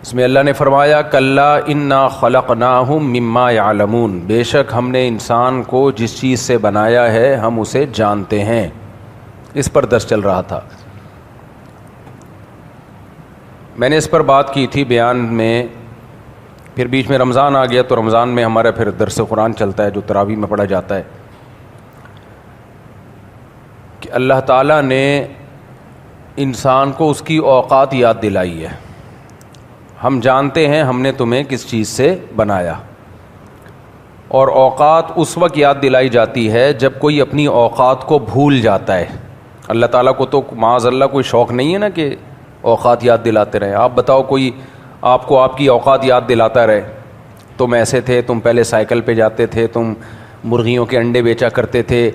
اس میں اللہ نے فرمایا کلا انا خلقناہم مما یعلمون، بے شک ہم نے انسان کو جس چیز سے بنایا ہے ہم اسے جانتے ہیں. اس پر درس چل رہا تھا. میں نے اس پر بات کی تھی بیان میں، پھر بیچ میں رمضان آ گیا تو رمضان میں ہمارا پھر درس قرآن چلتا ہے جو تراویح میں پڑھا جاتا ہے، کہ اللہ تعالیٰ نے انسان کو اس کی اوقات یاد دلائی ہے. ہم جانتے ہیں ہم نے تمہیں کس چیز سے بنایا، اور اوقات اس وقت یاد دلائی جاتی ہے جب کوئی اپنی اوقات کو بھول جاتا ہے. اللہ تعالیٰ کو تو معاذ اللہ کوئی شوق نہیں ہے نا کہ اوقات یاد دلاتے رہے. آپ بتاؤ کوئی آپ کو آپ کی اوقات یاد دلاتا رہے، تم ایسے تھے، تم پہلے سائیکل پہ جاتے تھے، تم مرغیوں کے انڈے بیچا کرتے تھے،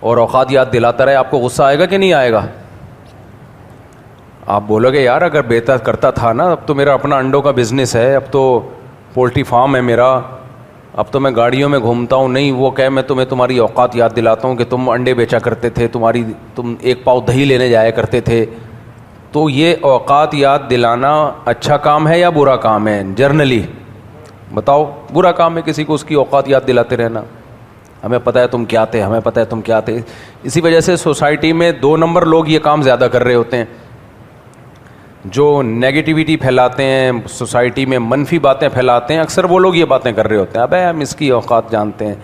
اور اوقات یاد دلاتا رہے، آپ کو غصہ آئے گا کہ نہیں آئے گا؟ آپ بولو گے یار اگر بہتر کرتا تھا نا، اب تو میرا اپنا انڈوں کا بزنس ہے، اب تو پولٹری فارم ہے میرا، اب تو میں گاڑیوں میں گھومتا ہوں. نہیں، وہ کہ میں تمہیں تمہاری اوقات یاد دلاتا ہوں کہ تم انڈے بیچا کرتے تھے، تم ایک پاؤ دہی لینے جایا کرتے تھے. تو یہ اوقات یاد دلانا اچھا کام ہے یا برا کام ہے؟ جرنلی بتاؤ. برا کام ہے کسی کو اس کی اوقات یاد دلاتے رہنا. ہمیں پتہ ہے تم کیا تھے، ہمیں پتہ ہے تم کیا تھے. اسی وجہ سے سوسائٹی میں 2 نمبر لوگ یہ کام زیادہ کر رہے ہوتے ہیں، جو نیگیٹیوٹی پھیلاتے ہیں، سوسائٹی میں منفی باتیں پھیلاتے ہیں. اکثر وہ لوگ یہ باتیں کر رہے ہوتے ہیں، ابے ہم اس کی اوقات جانتے ہیں،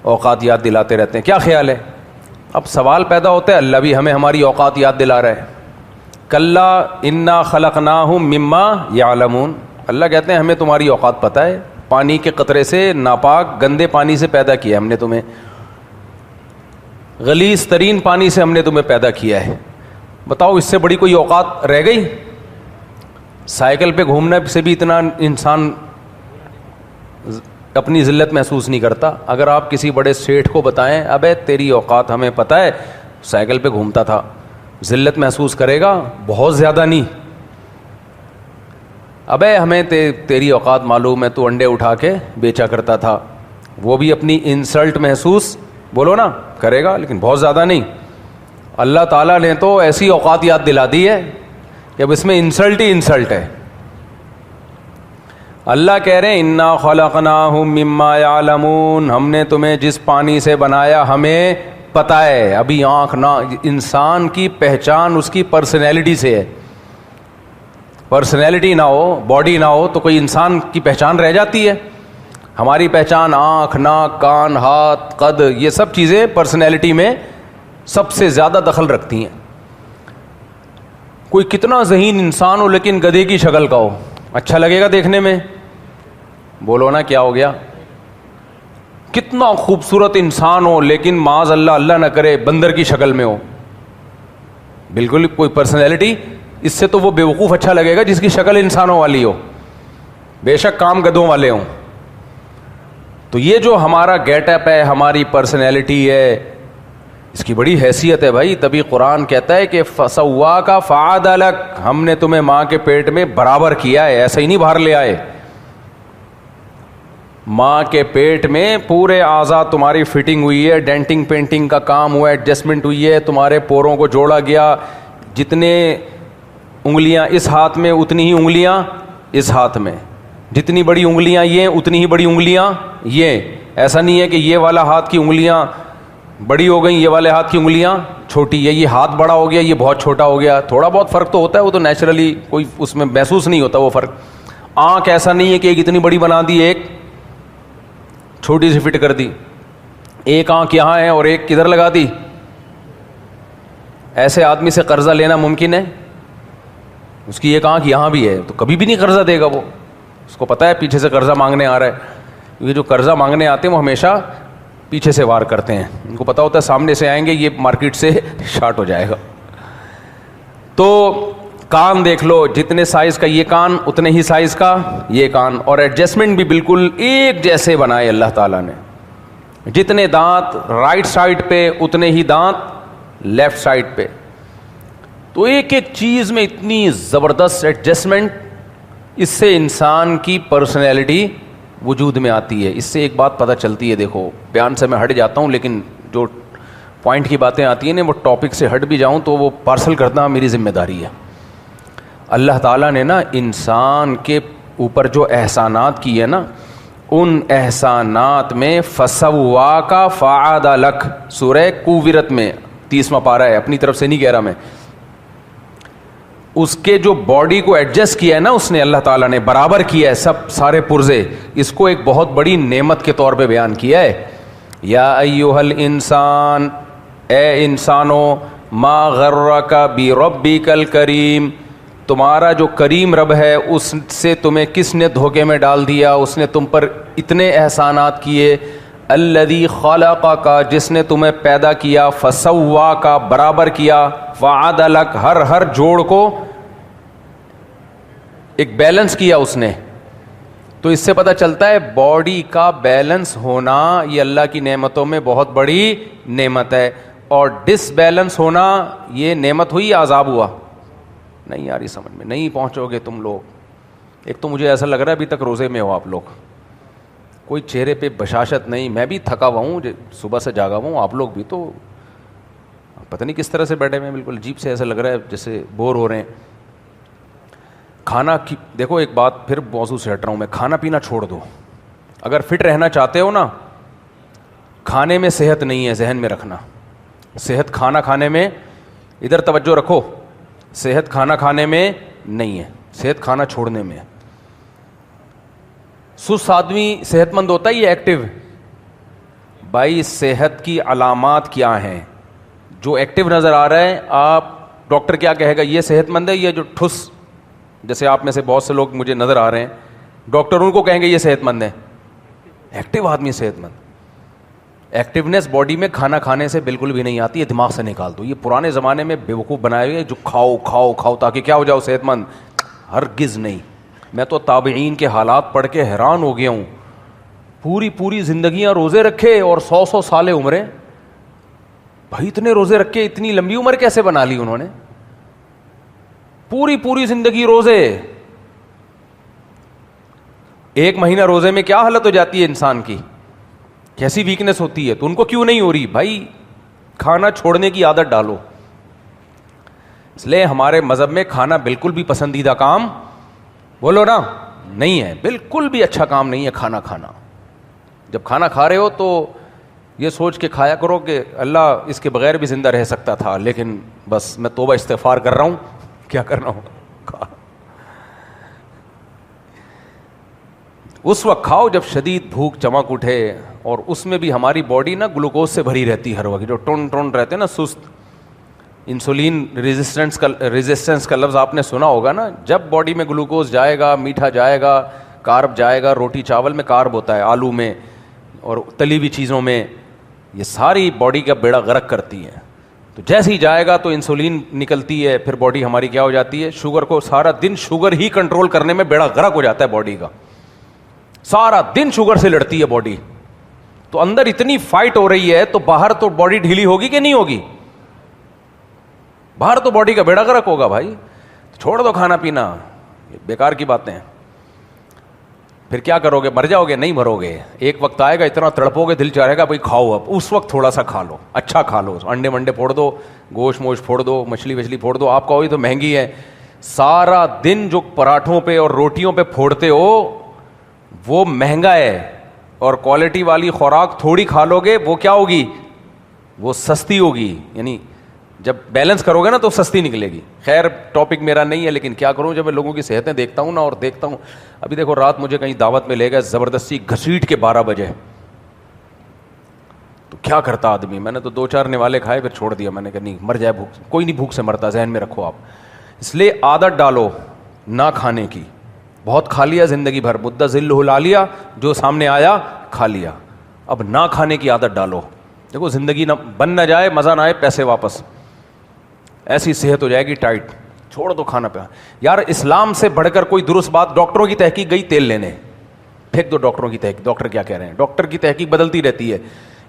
اوقات یاد دلاتے رہتے ہیں. کیا خیال ہے؟ اب سوال پیدا ہوتا ہے، اللہ بھی ہمیں ہماری اوقات یاد دلا رہا ہے. کلا انا خلقناہم مما یعلمون، اللہ کہتے ہیں ہمیں تمہاری اوقات پتہ ہے. پانی کے قطرے سے، ناپاک گندے پانی سے پیدا کیا ہم نے تمہیں، غلیظ ترین پانی سے ہم نے تمہیں پیدا کیا ہے. بتاؤ اس سے بڑی کوئی اوقات رہ گئی؟ سائیکل پہ گھومنے سے بھی اتنا انسان اپنی ذلت محسوس نہیں کرتا. اگر آپ کسی بڑے سیٹھ کو بتائیں ابے تیری اوقات ہمیں پتہ ہے، سائیکل پہ گھومتا تھا، ذلت محسوس کرے گا؟ بہت زیادہ نہیں. ابے ہمیں تیری اوقات معلوم ہے، تو انڈے اٹھا کے بیچا کرتا تھا. وہ بھی اپنی انسلٹ محسوس بولو نا کرے گا، لیکن بہت زیادہ نہیں. اللہ تعالیٰ نے تو ایسی اوقات یاد دلا دی ہے کہ اب اس میں انسلٹ ہی انسلٹ ہے. اللہ کہہ رہے ہیں انا خلقناہم مما یعلمون، ہم نے تمہیں جس پانی سے بنایا ہمیں پتہ ہے. ابھی آنکھ نہ، انسان کی پہچان اس کی پرسنالٹی سے ہے. پرسنالٹی نہ ہو، باڈی نہ ہو تو کوئی انسان کی پہچان رہ جاتی ہے. ہماری پہچان آنکھ، ناک، کان، ہاتھ، قد، یہ سب چیزیں پرسنالٹی میں سب سے زیادہ دخل رکھتی ہیں. کوئی کتنا ذہین انسان ہو لیکن گدھے کی شکل کا ہو، اچھا لگے گا دیکھنے میں؟ بولو نا کیا ہو گیا؟ کتنا خوبصورت انسان ہو لیکن معاذ اللہ اللہ نہ کرے بندر کی شکل میں ہو، بالکل کوئی پرسنالٹی، اس سے تو وہ بیوقوف اچھا لگے گا جس کی شکل انسانوں والی ہو، بے شک کام گدھوں والے ہوں. تو یہ جو ہمارا گیٹ اپ ہے، ہماری پرسنالٹی ہے، اس کی بڑی حیثیت ہے بھائی. تبھی قرآن کہتا ہے کہ فسواک فعدلک، ہم نے تمہیں ماں کے پیٹ میں برابر کیا ہے، ایسا ہی نہیں باہر لے آئے. ماں کے پیٹ میں پورے اعضاء تمہاری فٹنگ ہوئی ہے، ڈینٹنگ پینٹنگ کا کام ہوا ہے، ایڈجسٹمنٹ ہوئی ہے، تمہارے پوروں کو جوڑا گیا. جتنے انگلیاں اس ہاتھ میں اتنی ہی انگلیاں اس ہاتھ میں، جتنی بڑی انگلیاں یہ اتنی ہی بڑی انگلیاں یہ. ایسا نہیں ہے کہ یہ والا ہاتھ کی انگلیاں بڑی ہو گئیں، یہ والے ہاتھ کی انگلیاں چھوٹی ہے، یہ ہاتھ بڑا ہو گیا، یہ بہت چھوٹا ہو گیا. تھوڑا بہت فرق تو ہوتا ہے، وہ تو نیچرلی کوئی اس میں محسوس نہیں ہوتا وہ فرق. آنکھ ایسا نہیں ہے کہ ایک اتنی بڑی بنا دی، ایک چھوٹی سی فٹ کر دی. ایک آنکھ یہاں ہے اور ایک کدھر لگا دی. ایسے آدمی سے قرضہ لینا ممکن ہے؟ اس کی ایک آنکھ یہاں بھی ہے تو کبھی بھی نہیں قرضہ دے گا وہ. اس کو پتہ ہے پیچھے سے قرضہ مانگنے آ رہا ہے. یہ جو قرضہ مانگنے آتے ہیں وہ ہمیشہ پیچھے سے وار کرتے ہیں، ان کو پتہ ہوتا ہے سامنے سے آئیں گے یہ مارکیٹ سے شارٹ ہو جائے گا. تو کان دیکھ لو، جتنے سائز کا یہ کان اتنے ہی سائز کا یہ کان، اور ایڈجسٹمنٹ بھی بالکل ایک جیسے بنائے اللہ تعالیٰ نے. جتنے دانت رائٹ سائڈ پہ اتنے ہی دانت لیفٹ سائڈ پہ. تو ایک ایک چیز میں اتنی زبردست ایڈجسٹمنٹ، اس سے انسان کی پرسنالٹی وجود میں آتی ہے. اس سے ایک بات پتہ چلتی ہے، دیکھو بیان سے میں ہٹ جاتا ہوں لیکن جو پوائنٹ کی باتیں آتی ہیں نا وہ ٹاپک سے ہٹ بھی جاؤں تو وہ پارسل کرنا میری ذمہ داری ہے. اللہ تعالیٰ نے نا انسان کے اوپر جو احسانات کیے نا, ان احسانات میں فسواک فعدلک, سورہ کوورت میں 30واں پارہ ہے, اپنی طرف سے نہیں کہہ رہا میں, اس کے جو باڈی کو ایڈجسٹ کیا ہے نا اس نے, اللہ تعالیٰ نے برابر کیا ہے سب سارے پرزے, اس کو ایک بہت بڑی نعمت کے طور پہ بیان کیا ہے. یا ایھا الانسان, اے انسانو, ما غرک بربک الکریم, تمہارا جو کریم رب ہے اس سے تمہیں کس نے دھوکے میں ڈال دیا, اس نے تم پر اتنے احسانات کیے. الذی خلقک, جس نے تمہیں پیدا کیا, فسواک, برابر کیا, فعدلک, ہر جوڑ کو ایک بیلنس کیا اس نے. تو اس سے پتہ چلتا ہے باڈی کا بیلنس ہونا یہ اللہ کی نعمتوں میں بہت بڑی نعمت ہے, اور ڈس بیلنس ہونا یہ نعمت ہوئی یا عذاب ہوا؟ نہیں یار, یہ سمجھ میں نہیں پہنچو گے تم لوگ. ایک تو مجھے ایسا لگ رہا ہے ابھی تک روزے میں ہو آپ لوگ, کوئی چہرے پہ بشاشت نہیں. میں بھی تھکا ہوا ہوں, صبح سے جاگا ہوا ہوں, آپ لوگ بھی تو پتہ نہیں کس طرح سے بیٹھے ہوئے ہیں, بالکل عجیب سے ایسا لگ رہا ہے جیسے بور ہو رہے ہیں. کھانا کی دیکھو, ایک بات پھر موضوع سے ہٹ رہا ہوں میں, کھانا پینا چھوڑ دو. اگر فٹ رہنا چاہتے ہو نا, کھانے میں صحت نہیں ہے, ذہن میں رکھنا. صحت کھانا کھانے میں, ادھر توجہ رکھو, صحت کھانا کھانے میں نہیں ہے, صحت کھانا چھوڑنے میں ہے. سست آدمی صحت مند ہوتا ہے یہ ایکٹیو؟ بھائی صحت کی علامات کیا ہیں؟ جو ایکٹیو نظر آ رہا ہے, آپ ڈاکٹر کیا کہے گا, یہ صحت مند ہے. یہ جو ٹھس, جیسے آپ میں سے بہت سے لوگ مجھے نظر آ رہے ہیں, ڈاکٹر ان کو کہیں گے یہ صحت مند ہے. ایکٹیو آدمی صحت مند. ایکٹیونیس باڈی میں کھانا کھانے سے بالکل بھی نہیں آتی ہے, دماغ سے نکال دو. یہ پرانے زمانے میں بیوقوف بنائے ہوئے جو کھاؤ کھاؤ کھاؤ تاکہ کیا ہو جاؤ صحت مند. ہرگز نہیں. میں تو تابعین کے حالات پڑھ کے حیران ہو گیا ہوں. پوری زندگیاں روزے رکھے اور 100 سالیں عمریں. بھائی اتنے روزے رکھ کے اتنی لمبی عمر کیسے بنا لی انہوں نے؟ پوری زندگی روزے. ایک مہینہ روزے میں کیا حالت ہو جاتی ہے انسان کی, کیسی ویکنس ہوتی ہے. تو ان کو کیوں نہیں ہو رہی؟ بھائی کھانا چھوڑنے کی عادت ڈالو. اس لیے ہمارے مذہب میں کھانا بالکل بھی پسندیدہ کام, بولو نا, نہیں ہے. بالکل بھی اچھا کام نہیں ہے کھانا کھانا. جب کھانا کھا رہے ہو تو یہ سوچ کے کھایا کرو کہ اللہ اس کے بغیر بھی زندہ رہ سکتا تھا, لیکن بس میں توبہ استغفار کر رہا ہوں, کیا کرنا ہو. اس وقت کھاؤ جب شدید بھوک چمک اٹھے, اور اس میں بھی ہماری باڈی نا گلوکوز سے بھری رہتی ہے ہر وقت. جو ٹون رہتے ہیں نا سست, انسولین ریزسٹنس کا لفظ آپ نے سنا ہوگا نا. جب باڈی میں گلوکوز جائے گا, میٹھا جائے گا, کارب جائے گا, روٹی چاول میں کارب ہوتا ہے, آلو میں اور تلی ہوئی چیزوں میں, یہ ساری باڈی کا بیڑا غرق کرتی ہے. تو جیسے ہی جائے گا تو انسولین نکلتی ہے, پھر باڈی ہماری کیا ہو جاتی ہے, شوگر کو سارا دن شوگر ہی کنٹرول کرنے میں بیڑا غرق ہو جاتا ہے باڈی کا. سارا دن شوگر سے لڑتی ہے باڈی. تو اندر اتنی فائٹ ہو رہی ہے, تو باہر تو باڈی ڈھیلی ہوگی کہ نہیں ہوگی؟ باہر تو باڈی کا بیڑا غرق ہوگا. بھائی چھوڑ دو کھانا پینا, بیکار کی باتیں ہیں. پھر کیا کرو گے؟ مر جاؤ گے؟ نہیں مرو گے. ایک وقت آئے گا اتنا تڑپو گے, دل چاہے گا بھائی کھاؤ. اب اس وقت تھوڑا سا کھا لو, اچھا کھا لو, انڈے منڈے پھوڑ دو, گوشت پھوڑ دو, مچھلی پھوڑ دو. آپ کہو یہ تو مہنگی ہے. سارا دن جو پراٹھوں پہ اور روٹیوں پہ پھوڑتے ہو وہ مہنگا ہے, اور کوالٹی والی خوراک تھوڑی کھا لو گے, وہ کیا ہوگی؟ وہ سستی ہوگی. یعنی جب بیلنس کرو گے نا تو سستی نکلے گی. خیر ٹاپک میرا نہیں ہے, لیکن کیا کروں, جب میں لوگوں کی صحتیں دیکھتا ہوں نا, اور دیکھتا ہوں ابھی دیکھو رات مجھے کہیں دعوت میں لے گئے زبردستی گھسیٹ کے 12 بجے, تو کیا کرتا آدمی. میں نے تو 2-4 نوالے کھائے, پھر چھوڑ دیا. میں نے کہا نہیں, مر جائے بھوک, کوئی نہیں بھوک سے مرتا, ذہن میں رکھو آپ. اس لیے عادت ڈالو نہ کھانے کی. بہت کھا لیا زندگی بھر, مدہ ذلہ لا لیا, جو سامنے آیا کھا لیا. اب نہ کھانے کی عادت ڈالو. دیکھو زندگی نہ بن نہ جائے, مزہ نہ آئے, پیسے واپس, ایسی صحت ہو جائے گی ٹائٹ. چھوڑ دو کھانا پہ. یار اسلام سے بڑھ کر کوئی درست بات, ڈاکٹروں کی تحقیق گئی تیل لینے, پھینک دو ڈاکٹروں کی تحقیق. ڈاکٹر کیا کہہ رہے ہیں, ڈاکٹر کی تحقیق بدلتی رہتی ہے.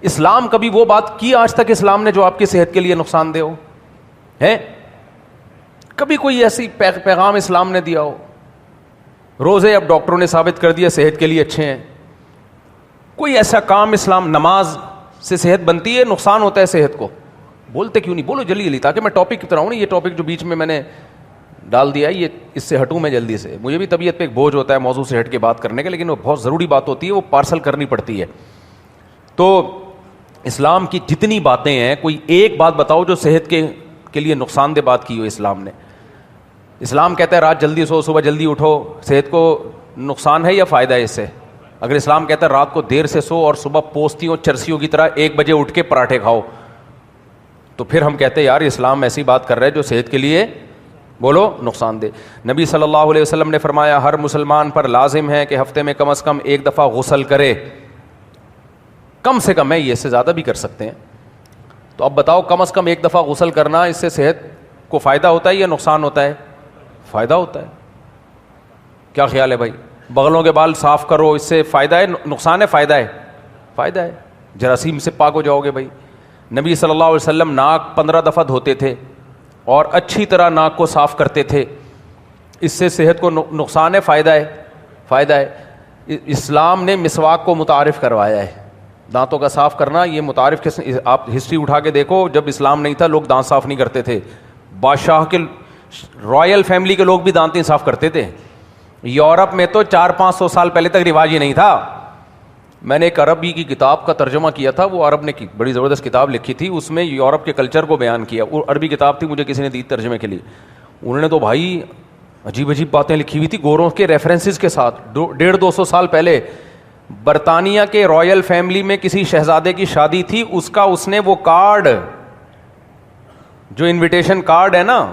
اسلام کبھی وہ بات کی آج تک اسلام نے جو آپ کی صحت کے لیے نقصان دہ ہو ہے؟ کبھی کوئی ایسی پیغام اسلام نے دیا ہو؟ روزے اب ڈاکٹروں نے ثابت کر دیا صحت کے لیے اچھے ہیں. کوئی ایسا کام اسلام, نماز سے صحت بنتی ہے, نقصان ہوتا ہے صحت کو؟ بولتے کیوں نہیں؟ بولو جلدی جلدی, تاکہ میں ٹاپک کی طرح ہوں نا. یہ ٹاپک جو بیچ میں نے ڈال دیا. یہ اس سے ہٹوں میں جلدی سے, مجھے بھی طبیعت پہ ایک بوجھ ہوتا ہے موضوع سے ہٹ کے بات کرنے کا, لیکن وہ بہت ضروری بات ہوتی ہے, وہ پارسل کرنی پڑتی ہے. تو اسلام کی جتنی باتیں ہیں, کوئی ایک بات بتاؤ جو صحت کے لیے نقصان دہ بات کی ہو اسلام نے. اسلام کہتا ہے رات جلدی سو صبح جلدی اٹھو, صحت کو نقصان ہے یا فائدہ ہے اس سے؟ اگر اسلام کہتا ہے رات کو دیر سے سو اور صبح پوستیوں چرسیوں کی طرح 1 بجے اٹھ کے پراٹھے کھاؤ, تو پھر ہم کہتے ہیں یار اسلام ایسی بات کر رہا ہے جو صحت کے لیے بولو نقصان دے. نبی صلی اللہ علیہ وسلم نے فرمایا ہر مسلمان پر لازم ہے کہ ہفتے میں کم از کم 1 دفعہ غسل کرے. کم سے کم ہے, یہ اس سے زیادہ بھی کر سکتے ہیں. تو اب بتاؤ کم از کم 1 دفعہ غسل کرنا, اس سے صحت کو فائدہ ہوتا ہے یا نقصان ہوتا ہے؟ فائدہ ہوتا ہے. کیا خیال ہے بھائی؟ بغلوں کے بال صاف کرو, اس سے فائدہ ہے نقصان ہے؟ فائدہ ہے, فائدہ ہے. جراثیم سے پاک ہو جاؤ گے بھائی. نبی صلی اللہ علیہ وسلم ناک 15 دفعہ دھوتے تھے اور اچھی طرح ناک کو صاف کرتے تھے. اس سے صحت کو نقصان ہے فائدہ ہے؟ فائدہ ہے. اسلام نے مسواک کو متعارف کروایا ہے, دانتوں کا صاف کرنا. یہ متعارف کس, آپ ہسٹری اٹھا کے دیکھو, جب اسلام نہیں تھا لوگ دانت صاف نہیں کرتے تھے. بادشاہ کے رائل فیملی کے لوگ بھی دانت نہیں صاف کرتے تھے. یورپ میں تو 400-500 سال پہلے تک رواج ہی نہیں تھا. میں نے ایک عربی کی کتاب کا ترجمہ کیا تھا, وہ عرب نے کی بڑی زبردست کتاب لکھی تھی, اس میں یورپ کے کلچر کو بیان کیا. وہ عربی کتاب تھی, مجھے کسی نے دی ترجمے کے لیے. انہوں نے تو بھائی عجیب عجیب باتیں لکھی ہوئی تھی گوروں کے ریفرنسز کے ساتھ. 150-200 سال پہلے برطانیہ کے رائل فیملی میں کسی شہزادے کی شادی تھی, اس نے وہ کارڈ, جو انویٹیشن کارڈ ہے نا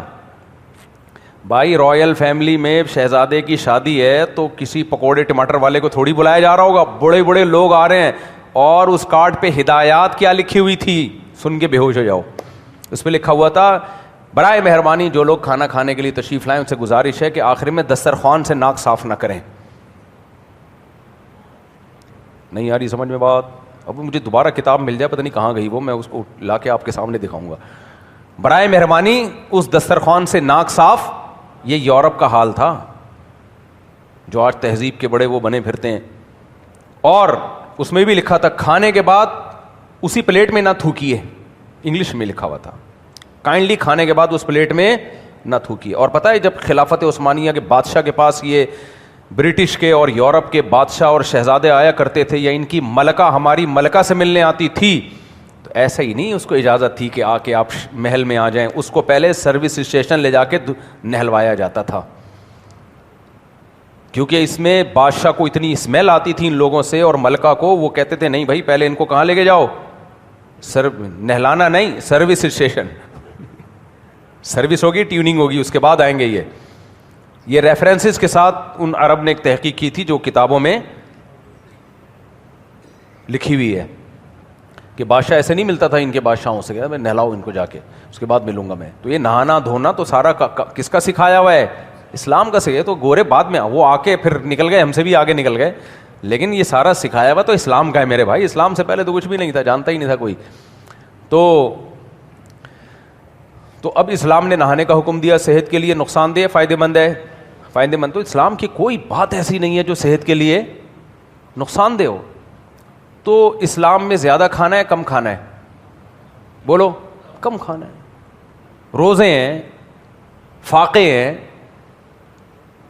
بھائی, رائل فیملی میں شہزادے کی شادی ہے تو کسی پکوڑے ٹماٹر والے کو تھوڑی بلایا جا رہا ہوگا, بڑے بڑے لوگ آ رہے ہیں. اور اس کارڈ پہ ہدایات کیا لکھی ہوئی تھی, سن کے بے ہوش ہو جاؤ. اس پہ لکھا ہوا تھا برائے مہربانی جو لوگ کھانا کھانے کے لیے تشریف لائیں ان سے گزارش ہے کہ آخر میں دسترخوان سے ناک صاف نہ کریں. نہیں آ رہی سمجھ میں بات؟ اب مجھے دوبارہ کتاب مل جائے, پتہ نہیں کہاں گئی وہ, میں اس کو لا کے آپ کے سامنے دکھاؤں گا. برائے مہربانی اس دسترخوان سے ناک صاف. یہ یورپ کا حال تھا جو آج تہذیب کے بڑے وہ بنے پھرتے ہیں. اور اس میں بھی لکھا تھا کھانے کے بعد اسی پلیٹ میں نہ تھوکیے, انگلش میں لکھا ہوا تھا کائنڈلی کھانے کے بعد اس پلیٹ میں نہ تھوکیے. اور پتہ ہے جب خلافت عثمانیہ کے بادشاہ کے پاس یہ برٹش کے اور یورپ کے بادشاہ اور شہزادے آیا کرتے تھے, یا ان کی ملکہ ہماری ملکہ سے ملنے آتی تھی, تو ایسا ہی نہیں اس کو اجازت تھی کہ آ کے آپ محل میں آ جائیں. اس کو پہلے سروس اسٹیشن لے جا کے نہلوایا جاتا تھا, کیونکہ اس میں بادشاہ کو اتنی اسمیل آتی تھی ان لوگوں سے, اور ملکہ کو وہ کہتے تھے نہیں بھائی پہلے ان کو کہاں لے کے جاؤ, نہلانا نہیں, سروس اسٹیشن. سروس ہوگی, ٹیوننگ ہوگی, اس کے بعد آئیں گے. یہ ریفرنسز کے ساتھ ان عرب نے ایک تحقیق کی تھی جو کتابوں میں لکھی ہوئی ہے کہ بادشاہ ایسے نہیں ملتا تھا ان کے بادشاہوں سے, میں نہلاؤ ان کو جا کے, اس کے بعد ملوں گا میں. تو یہ نہانا دھونا تو سارا کس کا سکھایا ہوا ہے؟ اسلام کا سکھایا. تو گورے بعد میں وہ آ کے پھر نکل گئے, ہم سے بھی آگے نکل گئے, لیکن یہ سارا سکھایا ہوا تو اسلام کا ہے میرے بھائی. اسلام سے پہلے تو کچھ بھی نہیں تھا, جانتا ہی نہیں تھا کوئی. تو اب اسلام نے نہانے کا حکم دیا, صحت کے لیے نقصان دہ, فائدہ مند ہے, فائدہ مند. تو اسلام کی کوئی بات ایسی نہیں ہے جو صحت کے لیے نقصان دہ ہو. تو اسلام میں زیادہ کھانا ہے کم کھانا ہے؟ بولو, کم کھانا ہے. روزے ہیں, فاقے ہیں,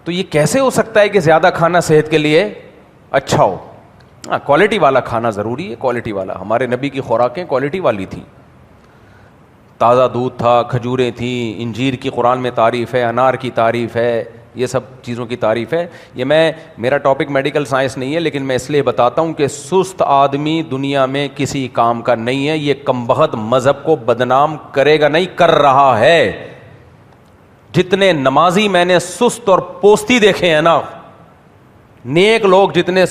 تو یہ کیسے ہو سکتا ہے کہ زیادہ کھانا صحت کے لیے اچھا ہو؟ ہاں, کوالٹی والا کھانا ضروری ہے, کوالٹی والا. ہمارے نبی کی خوراکیں کوالٹی والی تھیں, تازہ دودھ تھا, کھجوریں تھیں, انجیر کی قرآن میں تعریف ہے, انار کی تعریف ہے, یہ سب چیزوں کی تعریف ہے. یہ میرا ٹاپک میڈیکل سائنس نہیں ہے, لیکن میں اس لیے بتاتا ہوں کہ سست آدمی دنیا میں کسی کام کا نہیں ہے. یہ کمبخت مذہب کو بدنام کرے گا نہیں, کر رہا ہے. جتنے نمازی میں نے سست اور پوستی دیکھے ہیں نا, نیک لوگ جتنے,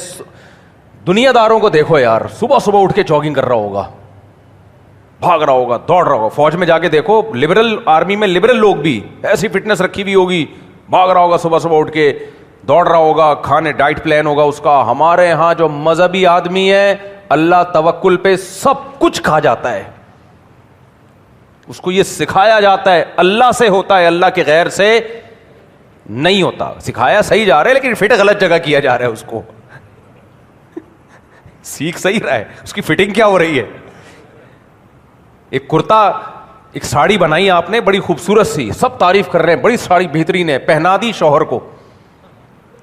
دنیا داروں کو دیکھو یار, صبح صبح اٹھ کے جاگنگ کر رہا ہوگا, بھاگ رہا ہوگا, دوڑ رہا ہوگا. فوج میں جا کے دیکھو, لبرل آرمی میں لبرل لوگ بھی ایسی فٹنس رکھی ہوئی ہوگی, بھاگ رہا ہوگا صبح صبح اٹھ کے, دوڑ رہا ہوگا, کھانے ڈائٹ پلان ہوگا اس کا. ہمارے ہاں جو مذہبی آدمی ہے اللہ توکل پہ سب کچھ کھا جاتا ہے, اس کو یہ سکھایا جاتا ہے اللہ سے ہوتا ہے, اللہ کے غیر سے نہیں ہوتا. سکھایا صحیح جا رہا ہے لیکن فٹ غلط جگہ کیا جا رہا ہے اس کو. سیکھ صحیح رہا ہے, اس کی فٹنگ کیا ہو رہی ہے. ایک کرتا ایک ساڑی بنائی آپ نے بڑی خوبصورت سی, سب تعریف کر رہے ہیں, بڑی ساڑی بہترین ہے, پہنا دی شوہر کو,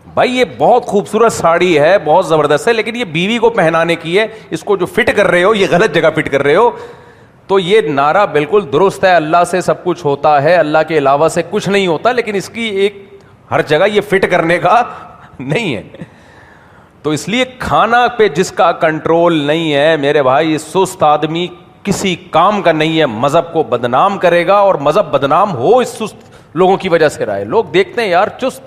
بھائی یہ بہت خوبصورت ساڑی ہے, بہت زبردست ہے, لیکن یہ بیوی کو پہنانے کی ہے, اس کو جو فٹ کر رہے ہو یہ غلط جگہ فٹ کر رہے ہو. تو یہ نعرہ بالکل درست ہے, اللہ سے سب کچھ ہوتا ہے, اللہ کے علاوہ سے کچھ نہیں ہوتا, لیکن اس کی ایک ہر جگہ یہ فٹ کرنے کا نہیں ہے. تو اس لیے کھانا پہ جس کا کنٹرول نہیں ہے میرے بھائی, یہ سست آدمی کسی کام کا نہیں ہے, مذہب کو بدنام کرے گا, اور مذہب بدنام ہو اس سست لوگوں کی وجہ سے رہا ہے. لوگ دیکھتے ہیں یار چست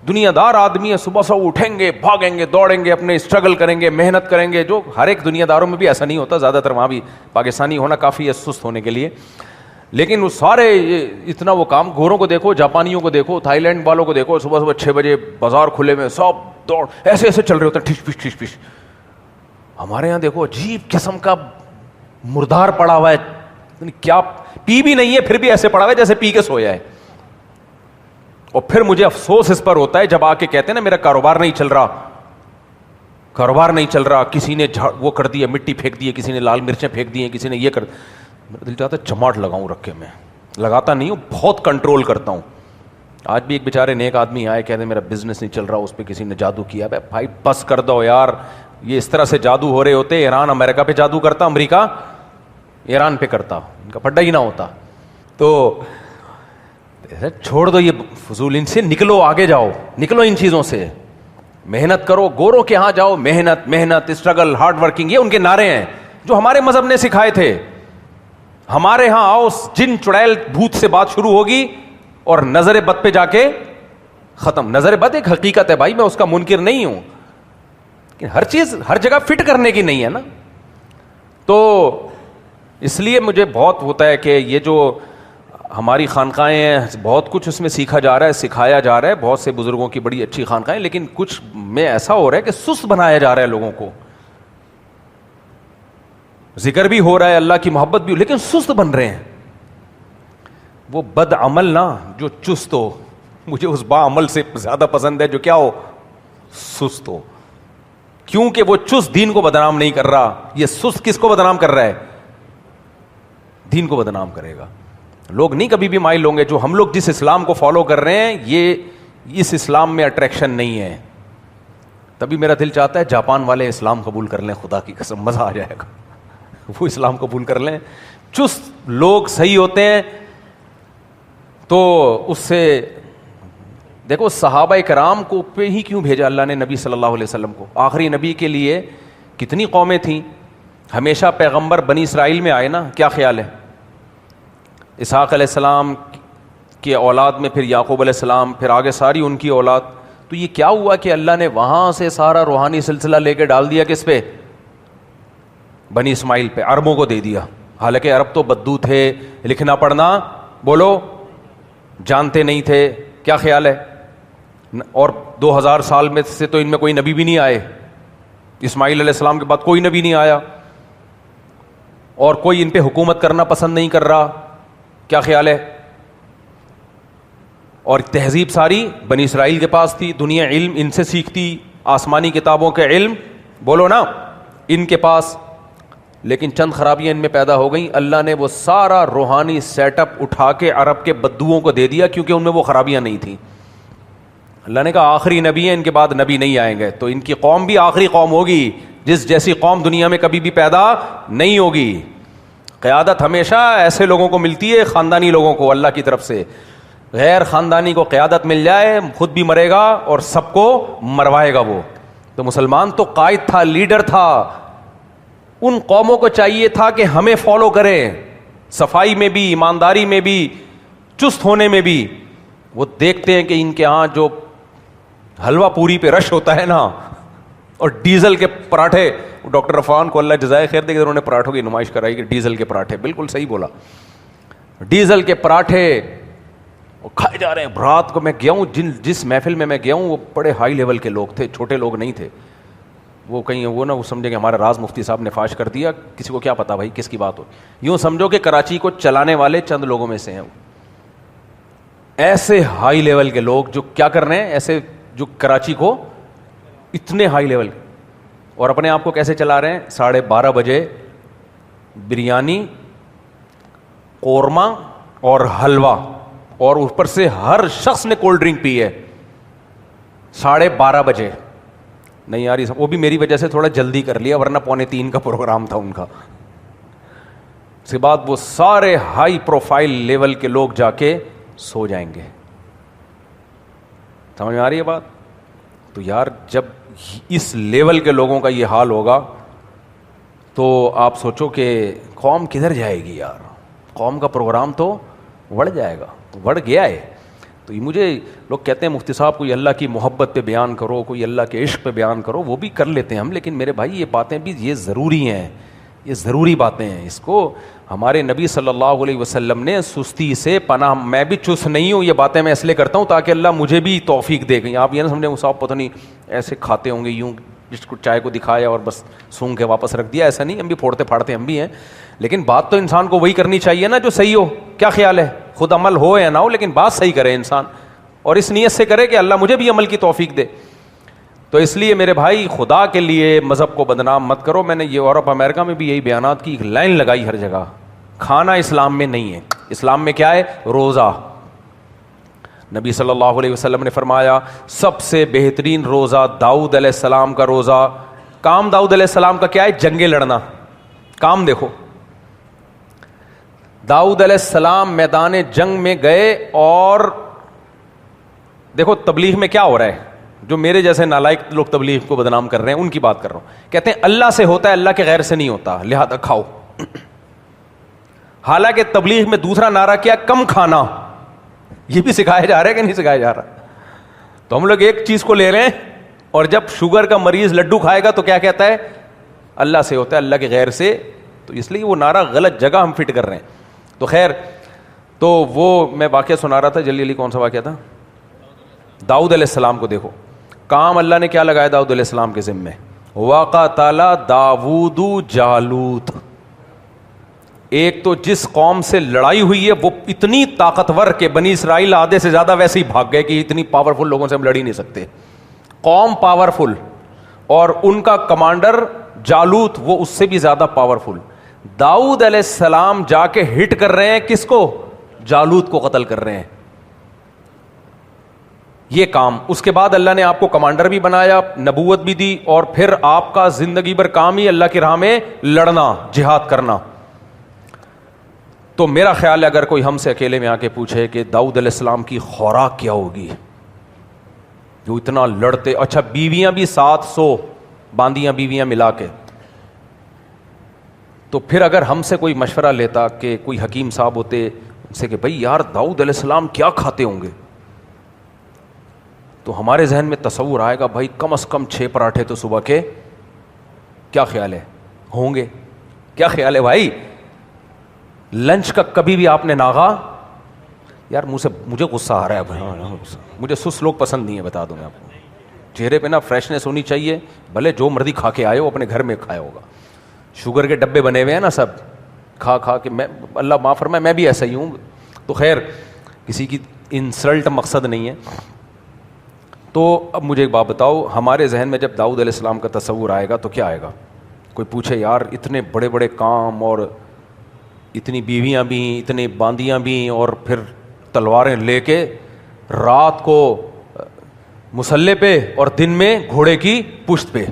دنیا دار آدمی ہے, صبح صبح اٹھیں گے, بھاگیں گے, دوڑیں گے, اپنے اسٹرگل کریں گے, محنت کریں گے, جو ہر ایک دنیا داروں میں بھی ایسا نہیں ہوتا, زیادہ تر وہاں بھی پاکستانی ہونا کافی ہے سست ہونے کے لیے, لیکن وہ سارے اتنا وہ کام, گوروں کو دیکھو, جاپانیوں کو دیکھو, تھائی لینڈ والوں کو دیکھو, صبح صبح 6 بجے بازار کھلے میں سب دوڑ ایسے ایسے چل رہے ہوتے ہیں, ٹھش پش ٹھش پش. ہمارے یہاں دیکھو عجیب قسم کا مردار پڑا ہوا ہے, کیا پی بھی نہیں ہے پھر بھی ایسے پڑا ہوا ہے جیسے پی کے سویا ہے. اور پھر مجھے افسوس اس پر ہوتا ہے جب آ کے کہتے ہیں نا میرا کاروبار نہیں چل رہا, کاروبار نہیں چل رہا, کسی نے وہ کر دیا, مٹی پھینک دی ہے, کسی نے لال مرچیں پھینک دی ہیں, کسی نے یہ کر, میرا دل چاہتا ہے چماٹ لگاؤں رکھ کے, میں لگاتا نہیں ہوں, بہت کنٹرول کرتا ہوں. آج بھی ایک بیچارے نیک آدمی آئے, کہتے ہیں میرا بزنس نہیں چل رہا, اس پہ کسی نے جادو کیا. بھائی بس کر دو یار, یہ اس طرح سے جادو ہو رہے ہوتے, ایران امریکہ پہ جادو کرتا, امریکہ ایران پہ کرتا, ان کا پڈا ہی نہ ہوتا. تو چھوڑ دو یہ فضول, ان سے نکلو, آگے جاؤ, نکلو ان چیزوں سے, محنت کرو, گوروں کے ہاں جاؤ, محنت محنت اسٹرگل ہارڈ ورکنگ, یہ ان کے نعرے ہیں جو ہمارے مذہب نے سکھائے تھے. ہمارے ہاں آؤ, جن چڑیل بھوت سے بات شروع ہوگی اور نظر بد پہ جا کے ختم. نظر بد ایک حقیقت ہے بھائی, میں اس کا منکر نہیں ہوں, لیکن ہر چیز ہر جگہ فٹ کرنے کی نہیں ہے نا. تو اس لیے مجھے بہت ہوتا ہے کہ یہ جو ہماری خانقاہیں ہیں, بہت کچھ اس میں سیکھا جا رہا ہے, سکھایا جا رہا ہے, بہت سے بزرگوں کی بڑی اچھی خانقاہیں, لیکن کچھ میں ایسا ہو رہا ہے کہ سست بنایا جا رہا ہے لوگوں کو. ذکر بھی ہو رہا ہے, اللہ کی محبت بھی, لیکن سست بن رہے ہیں. وہ بد عمل نا جو چست ہو, مجھے اس با عمل سے زیادہ پسند ہے جو کیا ہو, سست ہو. کیونکہ وہ چست دین کو بدنام نہیں کر رہا, یہ سست کس کو بدنام کر رہا ہے, دین کو بدنام کرے گا. لوگ نہیں کبھی بھی مائل ہوں گے, جو ہم لوگ جس اسلام کو فالو کر رہے ہیں یہ اس اسلام میں اٹریکشن نہیں ہے. تبھی میرا دل چاہتا ہے جاپان والے اسلام قبول کر لیں, خدا کی قسم مزہ آ جائے گا, وہ اسلام قبول کر لیں. چست لوگ صحیح ہوتے ہیں. تو اس سے دیکھو صحابہ کرام کو پہ ہی کیوں بھیجا اللہ نے نبی صلی اللہ علیہ وسلم کو, آخری نبی کے لیے کتنی قومیں تھیں, ہمیشہ پیغمبر بنی اسرائیل میں آئے نا, کیا خیال ہے, اسحاق علیہ السلام کے اولاد میں پھر یعقوب علیہ السلام, پھر آگے ساری ان کی اولاد. تو یہ کیا ہوا کہ اللہ نے وہاں سے سارا روحانی سلسلہ لے کے ڈال دیا کس پہ, بنی اسماعیل پہ, عربوں کو دے دیا. حالانکہ عرب تو بدو تھے, لکھنا پڑھنا بولو جانتے نہیں تھے, کیا خیال ہے, اور 2000 سال میں سے تو ان میں کوئی نبی بھی نہیں آئے, اسماعیل علیہ السلام کے بعد کوئی نبی نہیں آیا, اور کوئی ان پہ حکومت کرنا پسند نہیں کر رہا, کیا خیال ہے. اور تہذیب ساری بنی اسرائیل کے پاس تھی, دنیا علم ان سے سیکھتی, آسمانی کتابوں کے علم بولو نا ان کے پاس, لیکن چند خرابیاں ان میں پیدا ہو گئیں. اللہ نے وہ سارا روحانی سیٹ اپ اٹھا کے عرب کے بدوؤں کو دے دیا, کیونکہ ان میں وہ خرابیاں نہیں تھیں. اللہ نے کہا آخری نبی ہیں, ان کے بعد نبی نہیں آئیں گے, تو ان کی قوم بھی آخری قوم ہوگی, جس جیسی قوم دنیا میں کبھی بھی پیدا نہیں ہوگی. قیادت ہمیشہ ایسے لوگوں کو ملتی ہے, خاندانی لوگوں کو اللہ کی طرف سے. غیر خاندانی کو قیادت مل جائے, خود بھی مرے گا اور سب کو مروائے گا وہ. تو مسلمان تو قائد تھا, لیڈر تھا, ان قوموں کو چاہیے تھا کہ ہمیں فالو کریں, صفائی میں بھی, ایمانداری میں بھی, چست ہونے میں بھی. وہ دیکھتے ہیں کہ ان کے ہاں جو حلوہ پوری پہ رش ہوتا ہے نا, اور ڈیزل کے پراٹھے, ڈاکٹر عفان کو اللہ جزائے خیر دے کہ انہوں نے پراٹھوں کی نمائش کرائی کہ ڈیزل کے پراٹھے, بالکل صحیح بولا, ڈیزل کے پراٹھے کھائے جا رہے ہیں. رات کو میں گیا ہوں, جس محفل میں گیا ہوں وہ بڑے ہائی لیول کے لوگ تھے, چھوٹے لوگ نہیں تھے. وہ کہیں وہ نا وہ سمجھے کہ ہمارا راز مفتی صاحب نے فاش کر دیا, کسی کو کیا پتا بھائی کس کی بات ہو. یوں سمجھو کہ کراچی کو چلانے والے چند لوگوں میں سے ہیں. ایسے ہائی لیول کے لوگ جو کیا کر رہے ہیں, ایسے جو کراچی کو اتنے ہائی لیول, اور اپنے آپ کو کیسے چلا رہے ہیں, 12:30 بجے بریانی قورمہ اور حلوہ, اور اوپر سے ہر شخص نے کولڈ ڈرنک پی ہے 12:30 بجے. نہیں یار, وہ بھی میری وجہ سے تھوڑا جلدی کر لیا, ورنہ 2:45 کا پروگرام تھا ان کا. اس کے بعد وہ سارے ہائی پروفائل لیول کے لوگ جا کے سو جائیں گے. سمجھ میں آ رہی ہے بات؟ تو یار جب اس لیول کے لوگوں کا یہ حال ہوگا تو آپ سوچو کہ قوم کدھر جائے گی یار. قوم کا پروگرام تو بڑھ جائے گا, بڑھ گیا ہے. تو یہ مجھے لوگ کہتے ہیں مفتی صاحب کوئی اللہ کی محبت پہ بیان کرو, کوئی اللہ کے عشق پہ بیان کرو, وہ بھی کر لیتے ہیں ہم, لیکن میرے بھائی یہ باتیں بھی یہ ضروری ہیں, یہ ضروری باتیں ہیں. اس کو ہمارے نبی صلی اللہ علیہ وسلم نے سستی سے پناہ, میں بھی چست نہیں ہوں, یہ باتیں میں اس لیے کرتا ہوں تاکہ اللہ مجھے بھی توفیق دے گئی. آپ یہ نہ سمجھیں صاحب پتہ نہیں ایسے کھاتے ہوں گے یوں, جس کو چائے کو دکھایا اور بس سونگ کے واپس رکھ دیا, ایسا نہیں. ہم بھی پھوڑتے پھاڑتے ہم بھی ہیں, لیکن بات تو انسان کو وہی کرنی چاہیے نا جو صحیح ہو. کیا خیال ہے, خود عمل ہو یا نہ ہو, لیکن بات صحیح کرے انسان, اور اس نیت سے کرے کہ اللہ مجھے بھی عمل کی توفیق دے. تو اس لیے میرے بھائی خدا کے لیے مذہب کو بدنام مت کرو. میں نے یہ یورپ امریکہ میں بھی یہی بیانات کی, ایک لائن لگائی ہر جگہ, کھانا اسلام میں نہیں ہے. اسلام میں کیا ہے؟ روزہ. نبی صلی اللہ علیہ وسلم نے فرمایا سب سے بہترین روزہ داؤد علیہ السلام کا روزہ. کام داؤد علیہ السلام کا کیا ہے؟ جنگیں لڑنا. کام دیکھو, داؤد علیہ السلام میدان جنگ میں گئے, اور دیکھو تبلیغ میں کیا ہو رہا ہے, جو میرے جیسے نالائق لوگ تبلیغ کو بدنام کر رہے ہیں ان کی بات کر رہا ہوں. کہتے ہیں اللہ سے ہوتا ہے, اللہ کے غیر سے نہیں ہوتا, لہذا کھاؤ. حالانکہ تبلیغ میں دوسرا نعرہ کیا؟ کم کھانا. یہ بھی سکھایا جا رہا ہے کہ نہیں سکھایا جا رہا؟ تو ہم لوگ ایک چیز کو لے رہے ہیں, اور جب شوگر کا مریض لڈو کھائے گا تو کیا کہتا ہے؟ اللہ سے ہوتا ہے, اللہ کے غیر سے. تو اس لیے وہ نعرہ غلط جگہ ہم فٹ کر رہے ہیں. تو خیر, تو وہ میں واقعہ سنا رہا تھا, جلدی جلدی کون سا واقعہ تھا؟ داؤد علیہ السلام کو دیکھو, کام اللہ نے کیا لگایا داؤد علیہ السلام کے ذمے؟ وَقَتَلَ داؤد جالوت. ایک تو جس قوم سے لڑائی ہوئی ہے وہ اتنی طاقتور کہ بنی اسرائیل آدھے سے زیادہ ویسے ہی بھاگ گئے کہ اتنی پاورفل لوگوں سے ہم لڑ ہی نہیں سکتے. قوم پاورفل, اور ان کا کمانڈر جالوت وہ اس سے بھی زیادہ پاورفل. داؤد علیہ السلام جا کے ہٹ کر رہے ہیں کس کو؟ جالوت کو قتل کر رہے ہیں. یہ کام, اس کے بعد اللہ نے آپ کو کمانڈر بھی بنایا, نبوت بھی دی, اور پھر آپ کا زندگی بھر کام ہی اللہ کی راہ میں لڑنا, جہاد کرنا. تو میرا خیال ہے اگر کوئی ہم سے اکیلے میں آ کے پوچھے کہ داؤد علیہ السلام کی خوراک کیا ہوگی, جو اتنا لڑتے, اچھا بیویاں بھی 700 باندیاں بیویاں ملا کے, تو پھر اگر ہم سے کوئی مشورہ لیتا کہ کوئی حکیم صاحب ہوتے ان سے کہ بھائی یار داؤد علیہ السلام کیا کھاتے ہوں گے, تو ہمارے ذہن میں تصور آئے گا بھائی کم از کم 6 پراٹھے تو صبح کے, کیا خیال ہے, ہوں گے؟ کیا خیال ہے بھائی؟ لنچ کا کبھی بھی آپ نے ناغا, یار منہ سے مجھے غصہ آ رہا ہے بھائی, مجھے سست لوگ پسند نہیں ہے, بتا دوں میں آپ کو. چہرے پہ نا فریشنس ہونی چاہیے, بھلے جو مرضی کھا کے آئے ہو, اپنے گھر میں کھایا ہوگا. شوگر کے ڈبے بنے ہوئے ہیں نا سب, کھا کھا کے, میں اللہ معاف فرمائے میں بھی ایسا ہی ہوں. تو خیر کسی کی انسلٹ مقصد نہیں ہے. تو اب مجھے ایک بات بتاؤ, ہمارے ذہن میں جب داؤد علیہ السلام کا تصور آئے گا تو کیا آئے گا؟ کوئی پوچھے یار اتنے بڑے بڑے کام, اور اتنی بیویاں بھی, اتنی باندیاں بھی, اور پھر تلواریں لے کے رات کو مسلح پہ اور دن میں گھوڑے کی پشت پہ,